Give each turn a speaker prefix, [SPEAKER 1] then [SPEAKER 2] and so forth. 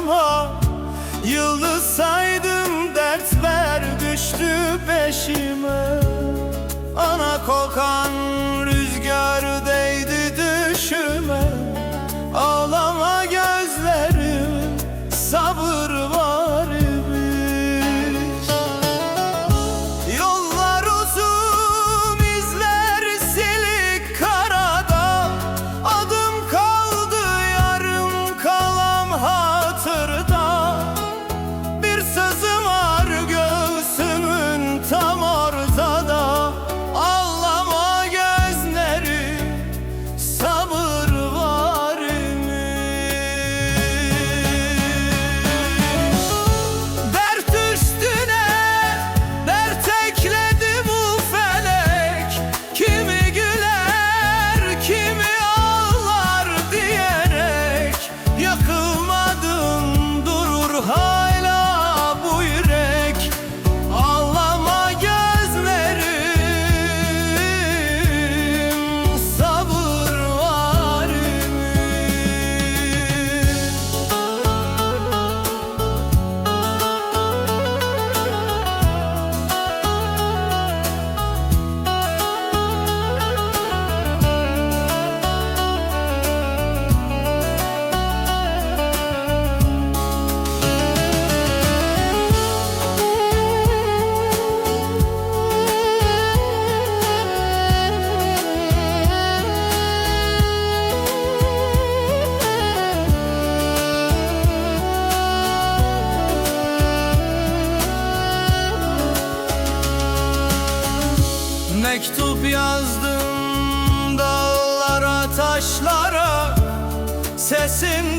[SPEAKER 1] başıma. Yıldız saydım, dertler düştü peşime. Ana kokan rüzgar değdi düşüme. Ağlama gözlerim, sabır var imiş. Yollar uzun, izler silik karada. Adım kaldı yarım kalan hatırda. Bir sızı var göğsümün tam ortada. Ağlama gözlerim, sabır var imiş. Dert üstüne dert ekledi bu felek. Kimi güler, kimi ağlar diyerek. Yakılmadın durur hala bu yürek. Ağlama gözlerim, sabır var imiş. Mektup yazdım dağlara taşlara. Sesin